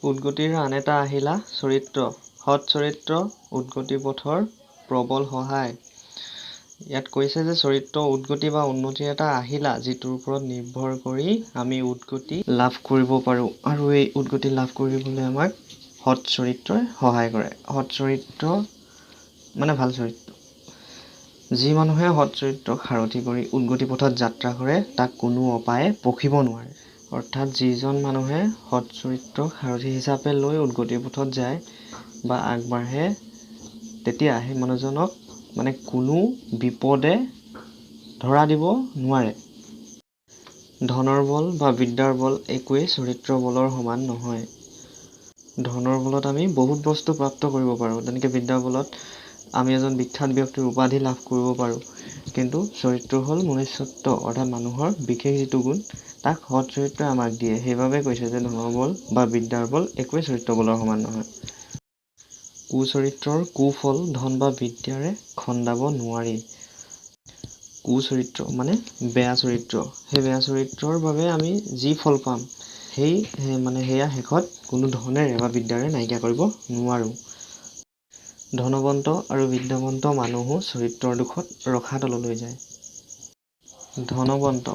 উদ্গতিৰ আন এটা আহিলা চৰিত্ৰ সৎ চৰিত্ৰ উদ্গতি পথৰ প্ৰবল সহায়। ইয়াত কৈছে যে চৰিত্ৰ উদ্গতি বা উন্নতিৰ এটা আহিলা যিটোৰ ওপৰত নিৰ্ভৰ কৰি আমি উদ্গতি লাভ কৰিব পাৰোঁ আৰু এই উদ্গতি লাভ কৰিবলৈ আমাক সৎ চৰিত্ৰই সহায় কৰে। সৎ চৰিত্ৰ মানে ভাল চৰিত্ৰ। যি মানুহে সৎ চৰিত্ৰক সাৰথি কৰি উদ্গতি পথত যাত্ৰা কৰে তাক কোনো অপায়ে পখিব নোৱাৰে। অৰ্থাৎ যিজন মানুহে সৎ চৰিত্ৰক সাৰথি হিচাপে লৈ উদ্গতিৰ পথত যায় বা আগবাঢ়ে তেতিয়া সেই মানুহজনক মানে কোনো বিপদে ধৰা দিব নোৱাৰে। ধনৰ বল বা বিদ্যাৰ বল একোৱেই চৰিত্ৰ বলৰ সমান নহয়। ধনৰ বলত আমি বহুত বস্তু প্ৰাপ্ত কৰিব পাৰোঁ, তেনেকৈ বিদ্যাৰ বলত আমি এজন বিখ্যাত ব্যক্তিৰ উপাধি লাভ কৰিব পাৰোঁ। কিন্তু চৰিত্ৰ হ'ল মনুষ্যত্ব অৰ্থাৎ মানুহৰ বিশেষ যিটো গুণ তাক সৎ চৰিত্ৰই আমাক দিয়ে। সেইবাবে কৈছে যে ধনৰ বল বা বিদ্যাৰ বল একোৱেই চৰিত্ৰ বলৰ সমান নহয়। কুচৰিত্ৰৰ কুফল ধন বা বিদ্যাৰে খন্দাব নোৱাৰি। কুচৰিত্ৰ মানে বেয়া চৰিত্ৰ। সেই বেয়া চৰিত্ৰৰ বাবে আমি যি ফল পাম সেয়া শেষত কোনো ধনেৰে বা বিদ্যাৰে নাইকিয়া কৰিব নোৱাৰোঁ। ধনৱন্ত আৰু বিদ্যাৱন্ত মানুহো চৰিত্ৰৰ দুখত ৰখা তললৈ যায়। ধনৱন্ত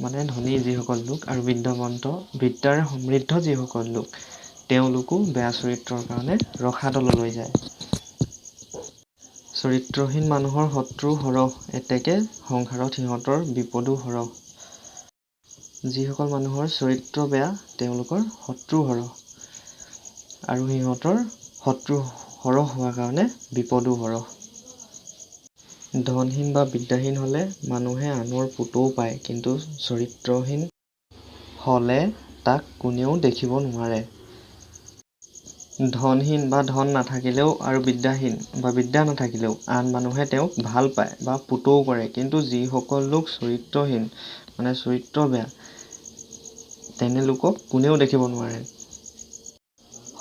মানে ধনী যিসকল লোক আৰু বিদ্যাৱন্ত বিদ্যাৰে সমৃদ্ধ যিসকল লোক তেওঁলোকো বেয়া চৰিত্ৰৰ কাৰণে ৰখা তললৈ যায়। চৰিত্ৰহীন মানুহৰ শত্ৰু সৰহ এতেকে সংসাৰত সিহঁতৰ বিপদো সৰহ। যিসকল মানুহৰ চৰিত্ৰ বেয়া তেওঁলোকৰ শত্ৰু সৰহ আৰু সিহঁতৰ শত্ৰু সৰহ হোৱাৰ কাৰণে বিপদো সৰহ। ধনহীন বা বিদ্যাহীন হ'লে মানুহে আনৰ পুতৌ পায়, কিন্তু চৰিত্ৰহীন হ'লে তাক কোনেও দেখিব নোৱাৰে। ধনহীন বা ধন নাথাকিলেও আৰু বিদ্যাহীন বা বিদ্যা নাথাকিলেও আন মানুহে তেওঁক ভাল পায় বা পুতৌ কৰে, কিন্তু যিসকল লোক চৰিত্ৰহীন মানে চৰিত্ৰ বেয়া তেনে লোকক কোনেও দেখিব নোৱাৰে।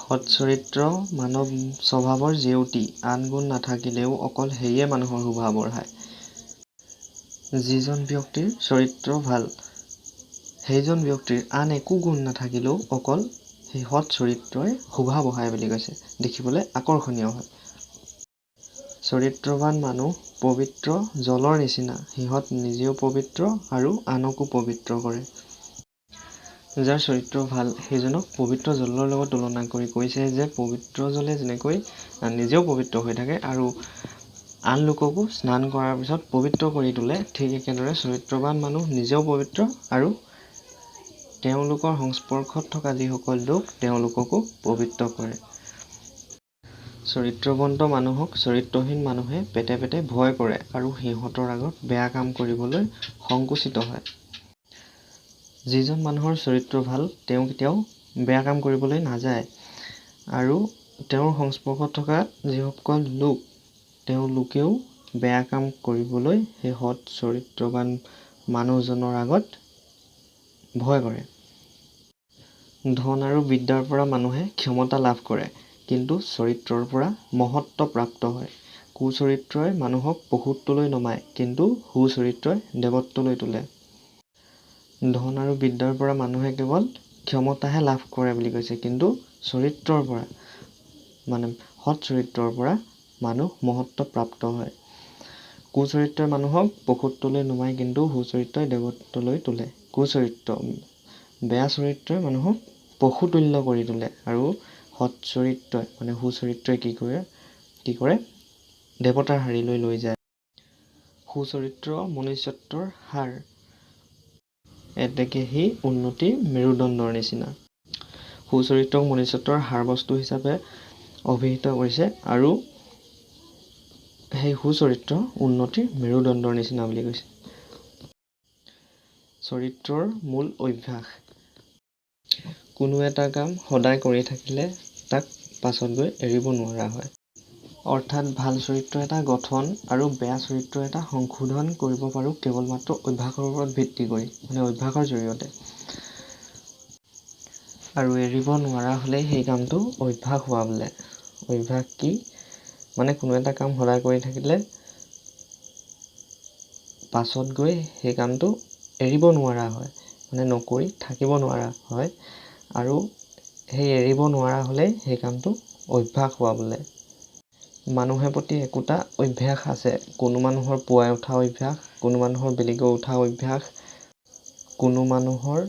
সৎ চৰিত্ৰ মানৱ স্বভাৱৰ জেউতি, আন গুণ নাথাকিলেও অকল সেয়ে মানুহৰ শোভা বঢ়ায়। যিজন ব্যক্তিৰ চৰিত্ৰ ভাল সেইজন ব্যক্তিৰ আন একো গুণ নাথাকিলেও অকল সেই সৎ চৰিত্ৰই শোভা বঢ়ায় বুলি কৈছে, দেখিবলৈ আকৰ্ষণীয় হয়। চৰিত্ৰৱান মানুহ পবিত্ৰ জলৰ নিচিনা, সিহঁত নিজেও পবিত্ৰ আৰু আনকো পবিত্ৰ কৰে। যাৰ চৰিত্ৰ ভাল সেইজনক পবিত্ৰ জলৰ লগত তুলনা কৰি কৈছে যে পবিত্ৰ জলে যেনেকৈ নিজেও পবিত্ৰ হৈ থাকে আৰু আন লোককো স্নান কৰাৰ পিছত পবিত্ৰ কৰি তোলে, ঠিক একেদৰে চৰিত্ৰৱান মানুহ নিজেও পবিত্ৰ আৰু তেওঁলোকৰ সংস্পৰ্শত থকা যিসকল লোক তেওঁলোককো পবিত্ৰ কৰে। চৰিত্ৰৱন্ত মানুহক চৰিত্ৰহীন মানুহে পেটে পেটে ভয় কৰে আৰু সিহঁতৰ আগত বেয়া কাম কৰিবলৈ সংকুচিত হয়। যিজন মানুহৰ চৰিত্ৰ ভাল তেওঁ কেতিয়াও বেয়া কাম কৰিবলৈ নাযায় আৰু তেওঁৰ সংস্পৰ্শত থকা যিসকল লোক তেওঁলোকেও বেয়া কাম কৰিবলৈ সেই সৎ চৰিত্ৰৱান মানুহজনৰ আগত ভয় কৰে। ধন আৰু বিদ্যাৰ পৰা মানুহে ক্ষমতা লাভ কৰে, কিন্তু চৰিত্ৰৰ পৰা মহত্ব প্ৰাপ্ত হয়। কুচৰিত্ৰই মানুহক পশুত্বলৈ নমায়, কিন্তু সুচৰিত্ৰই দেৱত্বলৈ তোলে। ধন আৰু বিদ্যাৰ পৰা মানুহে কেৱল ক্ষমতাহে লাভ কৰে বুলি কৈছে, কিন্তু চৰিত্ৰৰ পৰা মানে সৎ চৰিত্ৰৰ পৰা মানুহ মহত্ব প্ৰাপ্ত হয়। কুচৰিত্ৰই মানুহক পশুত্বলৈ নমায়, কিন্তু সুচৰিত্ৰই দেৱত্বলৈ তোলে। কুচৰিত্ৰ বেয়া চৰিত্ৰই মানুহক পশুতুল্য কৰি তোলে আৰু সৎ চৰিত্ৰই মানে সুচৰিত্ৰই কি কৰে দেৱতাৰ শাৰীলৈ লৈ যায়। সুচৰিত্ৰ মনুষ্যত্বৰ সাৰ, এতেকে সি উন্নতিৰ মেৰুদণ্ডৰ নিচিনা। সুচৰিত্ৰক মনুষ্যত্বৰ সাৰবস্তু হিচাপে অভিহিত কৰিছে আৰু সেই সুচৰিত্ৰ উন্নতিৰ মেৰুদণ্ডৰ নিচিনা বুলি কৈছে। চৰিত্ৰৰ মূল অভ্যাস, কোনো এটা কাম সদায় কৰি থাকিলে তাক পাছত গৈ এৰিব নোৱাৰা হয়। অৰ্থাৎ ভাল চৰিত্ৰ এটা গঠন আৰু বেয়া চৰিত্ৰ এটা সংশোধন কৰিব পাৰোঁ কেৱল মাত্ৰ অভ্যাসৰ ওপৰত ভিত্তি কৰি, মানে অভ্যাসৰ জৰিয়তে। আৰু এৰিব নোৱাৰা হ'লেই সেই কামটো অভ্যাস হোৱা বোলে। অভ্যাস কি? মানে কোনো এটা কাম সদায় কৰি থাকিলে পাছত গৈ সেই কামটো এৰিব নোৱাৰা হয়, মানে নকৰি থাকিব নোৱাৰা হয় আৰু সেই এৰিব নোৱাৰা হ'লেই সেই কামটো অভ্যাস হোৱা বোলে। মানুহে প্ৰতি একোটা অভ্যাস আছে। কোনো মানুহৰ পুৱাই উঠা অভ্যাস, কোনো মানুহৰ বেলিকৈ উঠা অভ্যাস, কোনো মানুহৰ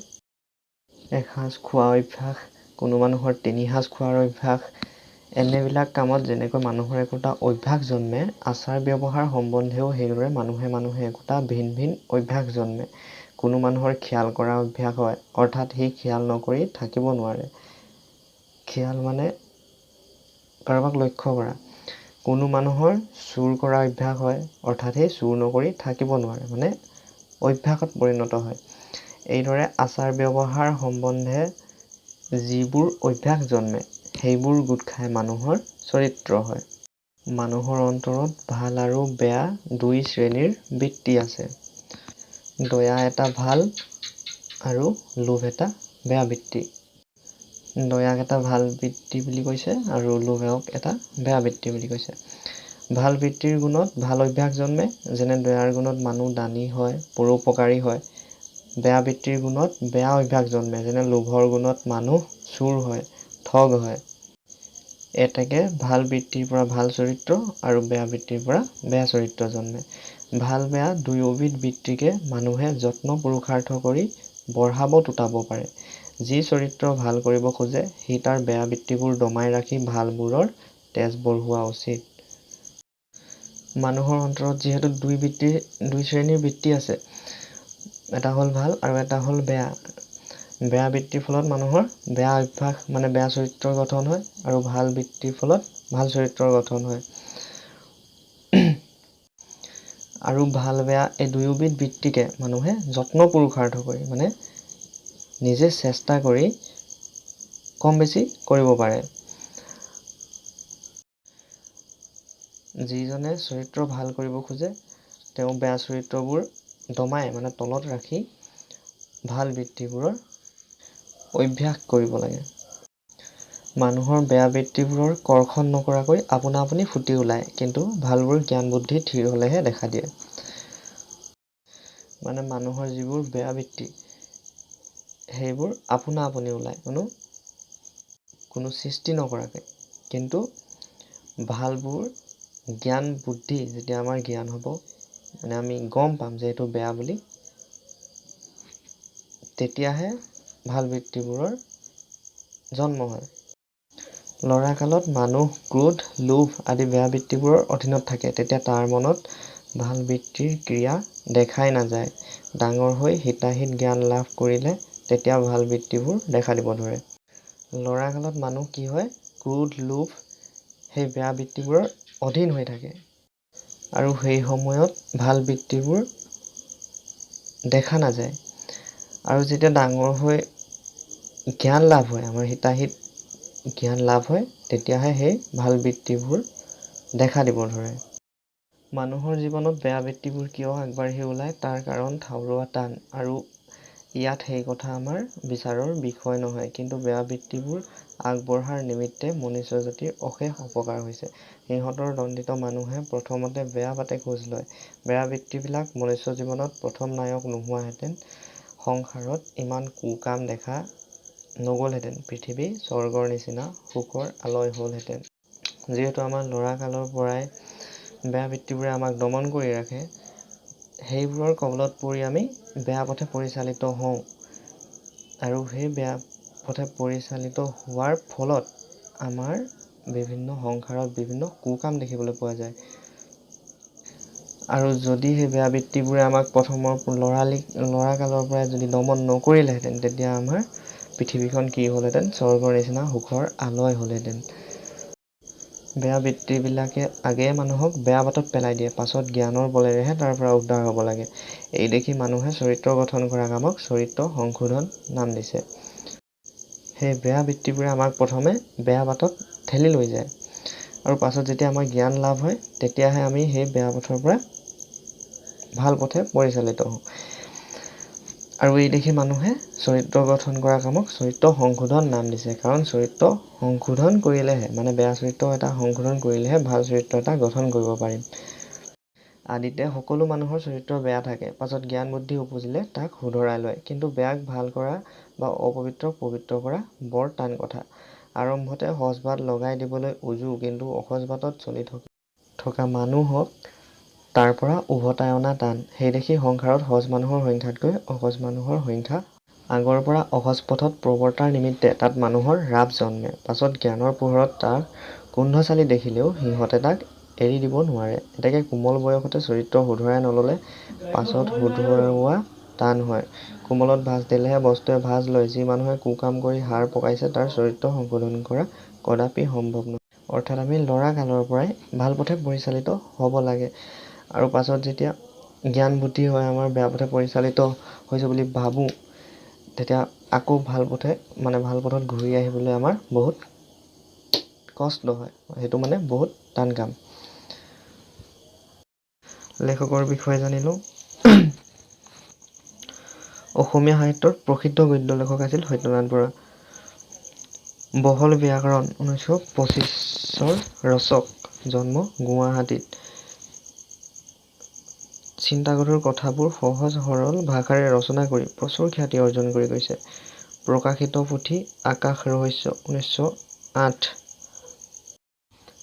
এসাঁজ খোৱা অভ্যাস, কোনো মানুহৰ ৩ সাঁজ খোৱাৰ অভ্যাস। এনেবিলাক কামত যেনেকৈ মানুহৰ একোটা অভ্যাস জন্মে, আচাৰ ব্যৱহাৰ সম্বন্ধেও সেইদৰে মানুহে একোটা ভিন ভিন অভ্যাস জন্মে। কোনো মানুহৰ খিয়াল কৰা অভ্যাস হয়, অৰ্থাৎ সি খিয়াল নকৰি থাকিব নোৱাৰে। খিয়াল মানে কাৰোবাক লক্ষ্য কৰা। কোনো মানুহৰ চুৰ কৰা অভ্যাস হয়, অৰ্থাৎ সি চুৰ নকৰি থাকিব নোৱাৰে, মানে অভ্যাসত পৰিণত হয়। এইদৰে আচাৰ ব্যৱহাৰ সম্বন্ধে যিবোৰ অভ্যাস জন্মে, সেইবোৰ গোট খাই মানুহৰ চৰিত্ৰ হয়। মানুহৰ অন্তৰত ভাল আৰু বেয়া দুই শ্ৰেণীৰ বৃত্তি আছে। দয়া এটা ভাল আৰু লোভ এটা বেয়া বৃত্তি। দয়াক এটা ভাল বৃত্তি বুলি কৈছে আৰু লোভক এটা বেয়া বৃত্তি বুলি কৈছে। ভাল বৃত্তিৰ গুণত ভাল অভ্যাস জন্মে, যেনে দয়াৰ গুণত মানুহ দানী হয়, পৰোপকাৰী হয়। বেয়া বৃত্তিৰ গুণত বেয়া অভ্যাস জন্মে, যেনে লোভৰ গুণত মানুহ চোৰ হয়, ঠগ হয়। এতেকে ভাল বৃত্তিৰ পৰা ভাল চৰিত্ৰ আৰু বেয়া বৃত্তিৰ পৰা বেয়া চৰিত্ৰ জন্মে। ভাল বেয়া দুয়োবিধ বৃত্তিকে মানুহে যত্ন পুৰুষাৰ্থ কৰি বঢ়াব তুতাব পাৰে। যি চৰিত্ৰ ভাল কৰিব খোজে, সি তাৰ বেয়া বৃত্তিবোৰ দমাই ৰাখি ভালবোৰৰ তেজ বঢ়োৱা উচিত। মানুহৰ অন্তৰত যিহেতু দুই শ্ৰেণীৰ বৃত্তি আছে, এটা হ'ল ভাল আৰু এটা হ'ল বেয়া। বেয়া বৃত্তিৰ ফলত মানুহৰ বেয়া অভ্যাস মানে বেয়া চৰিত্ৰৰ গঠন হয়, আৰু ভাল বৃত্তিৰ ফলত ভাল চৰিত্ৰৰ গঠন হয়। আৰু ভাল বেয়া এই দুয়োবিধ বৃত্তিকে মানুহে যত্ন পুৰুষাৰ্থ কৰি, মানে নিজে চেষ্টা কৰি কম বেছি কৰিব পাৰে। যিজনে চৰিত্ৰ ভাল কৰিব খোজে, তেওঁ বেয়া চৰিত্ৰবোৰ দমাই মানে তলত ৰাখি ভাল বৃত্তিবোৰৰ অভ্যাস কৰিব লাগে। মানুহৰ বেয়া বৃত্তিবোৰৰ কৰ্ষণ নকৰাকৈ আপোনা আপুনি ফুটি ওলায়, কিন্তু ভালবোৰ জ্ঞান বুদ্ধি থিৰ হ'লেহে দেখা দিয়ে। মানে মানুহৰ যিবোৰ বেয়া বৃত্তি, সেইবোৰ আপোনা আপুনি ওলায়, কোনো সৃষ্টি নকৰাকৈ। কিন্তু ভালবোৰ জ্ঞান বুদ্ধি যেতিয়া আমাৰ জ্ঞান হ'ব, মানে আমি গম পাম যে এইটো বেয়া বুলি, তেতিয়াহে ভাল বৃত্তিবোৰৰ জন্ম হয়। ল'ৰা কালত মানুহ ক্ৰোধ, লোভ আদি বেয়া বৃত্তিবোৰৰ অধীনত থাকে, তেতিয়া তাৰ মনত ভাল বৃত্তিৰ ক্ৰিয়া দেখাই নাযায়। ডাঙৰ হৈ হিতাহিত জ্ঞান লাভ কৰিলে তেতিয়া ভাল বৃত্তিবোৰ দেখা দিব ধৰে। ল'ৰা কালত মানুহ কি হয়, ক্ৰোধ, লোভ সেই বেয়া বৃত্তিবোৰৰ অধীন হৈ থাকে, আৰু সেই সময়ত ভাল বৃত্তিবোৰ দেখা নাযায়। আৰু যেতিয়া ডাঙৰ হৈ জ্ঞান লাভ হয়, আমাৰ হিতাহিত জ্ঞান লাভ হয়, তেতিয়াহে সেই ভাল বৃত্তিবোৰ দেখা দিব ধৰে। মানুহৰ জীৱনত বেয়া বৃত্তিবোৰ কিয় আগবাঢ়ি ওলায়, তাৰ কাৰণ ঠাউৰোৱা টান, আৰু ইয়াত সেই কথা আমাৰ বিচাৰৰ বিষয় নহয়। কিন্তু বেয়া বৃত্তিবোৰ আগবঢ়াৰ নিমিত্তে মনুষ্য জাতিৰ অশেষ অপকাৰ হৈছে। সিহঁতৰ দণ্ডিত মানুহে প্ৰথমতে বেয়া বাটে খোজ লয়। বেয়া বৃত্তিবিলাক মনুষ্য জীৱনত প্ৰথম নায়ক নোহোৱাহেঁতেন সংসাৰত ইমান কুকাম দেখা নগ'লহেঁতেন, পৃথিৱী স্বৰ্গৰ নিচিনা সুখৰ আলয় হ'লহেঁতেন। যিহেতু আমাৰ ল'ৰা কালৰ পৰাই বেয়া বৃত্তিবোৰে আমাক দমন কৰি ৰাখে, সেইবোৰৰ কবলত পৰি আমি বেয়া পথে পৰিচালিত হওঁ, আৰু সেই বেয়া পথে পৰিচালিত হোৱাৰ ফলত আমাৰ সংসাৰত বিভিন্ন কুকাম দেখিবলৈ পোৱা যায়। আৰু যদি সেই বেয়া বৃত্তিবোৰে আমাক প্ৰথমৰ ল'ৰা কালৰ পৰাই যদি দমন নকৰিলেহেঁতেন, তেতিয়া আমাৰ পৃথিৱীখন কি হ'লহেঁতেন, স্বৰ্গৰ নিচিনা সুখৰ আলয় হ'লহেঁতেন। বেয়া বৃত্তিবিলাকে আগেয়ে মানুহক বেয়া বাটত পেলাই দিয়ে, পাছত জ্ঞানৰ বলেৰেহে তাৰ পৰা উদ্ধাৰ হ'ব লাগে। এই দেখি মানুহে চৰিত্ৰ গঠন কৰা কামক চৰিত্ৰ সংশোধন নাম দিছে। সেই বেয়া বৃত্তিবোৰে আমাক প্ৰথমে বেয়া বাটত ঠেলি লৈ যায়, আৰু পাছত যেতিয়া আমাৰ জ্ঞান লাভ হয়, তেতিয়াহে আমি সেই বেয়া পথৰ পৰা ভাল পথে পৰিচালিত হওঁ। আৰু এই দেখি মানুহে চৰিত্ৰ গঠন কৰা কামক চৰিত্ৰ সংশোধন নাম দিছে। কাৰণ চৰিত্ৰ সংশোধন কৰিলেহে, মানে বেয়া চৰিত্ৰ এটা সংশোধন কৰিলেহে ভাল চৰিত্ৰ এটা গঠন কৰিব পাৰিম। আদিতে সকলো মানুহৰ চৰিত্ৰ বেয়া থাকে, পাছত জ্ঞান বুদ্ধি উপজিলে তাক শুধৰাই লয়। কিন্তু বেয়াক ভাল কৰা বা অপবিত্ৰক পবিত্ৰ কৰা বৰ টান কথা। আৰম্ভতে সজ বাট লগাই দিবলৈ উজু, কিন্তু অসজ বাটত চলি থকা মানুহক তাৰ পৰা উভতাই অনা টান। সেইদেখি সংসাৰত সজ মানুহৰ সংখ্যাতকৈ অসজ মানুহৰ সংখ্যা আগৰ পৰা অসজ পথত প্ৰৱৰ্তাৰ নিমিত্তে তাত মানুহৰ ৰাপ জন্মে। পাছত জ্ঞানৰ পোহৰত তাৰ কুণ্ঠচালী দেখিলেও সিহঁতে তাক এৰি দিব নোৱাৰে। এতেকে কোমল বয়সতে চৰিত্ৰ শুধৰাই নললে পাছত শুধৰোৱা টান হয়। কোমলত ভাঁজ দিলেহে বস্তুৱে ভাঁজ লয়। যি মানুহে কুকাম কৰি হাৰ পকাইছে তাৰ চৰিত্ৰ সংশোধন কৰা কদাপি সম্ভৱ নহয়। অৰ্থাৎ আমি ল'ৰা কালৰ পৰাই ভাল পথে পৰিচালিত হ'ব লাগে, আৰু পাছত যেতিয়া জ্ঞান বুদ্ধি হয় আমাৰ বেয়া পথে পৰিচালিত হৈছে বুলি ভাবোঁ, তেতিয়া আকৌ ভাল পথত ঘূৰি আহিবলৈ আমাৰ বহুত কষ্ট হয়। সেইটো বহুত টান কাম। লেখকৰ বিষয়ে জানিলোঁ। অসমীয়া সাহিত্যৰ প্ৰসিদ্ধ গদ্য লেখক আছিল সত্যনাৰায়ণ বৰা। বহল ব্যাকৰণ 1925 ৰচক, জন্ম গুৱাহাটীত। চিন্তাগধুৰ কথাবোৰ সহজ সৰল ভাষাৰে ৰচনা কৰি প্ৰচুৰ খ্যাতি অৰ্জন কৰি গৈছে। প্ৰকাশিত পুথি আকাশ ৰহস্য 1908,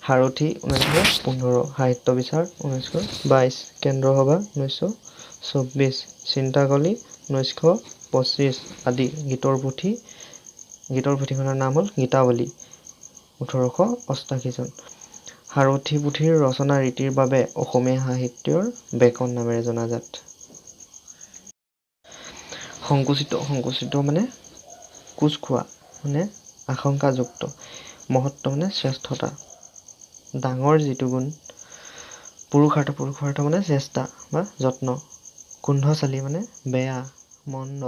সাৰথি 1915, সাহিত্য বিচাৰ 1922, কেন্দ্ৰসভা 1924, চিন্তাকলি 1925 আদি। গীতৰ পুথিখনৰ নাম হ'ল গীতাৱলী 1888 চন। সাৰথি পুথিৰ ৰচনা ৰীতিৰ বাবে অসমীয়া সাহিত্যৰ বেকন নামেৰে জনাজাত। সংকুচিত কোচ খোৱা আশংকাযুক্ত। মহত্ব শ্ৰেষ্ঠতা। ডাঙৰ যিটো গুণ। পুৰুষাৰ্থ চেষ্টা বা যত্ন। কুণ্ঠচালী বেয়া মন্দ।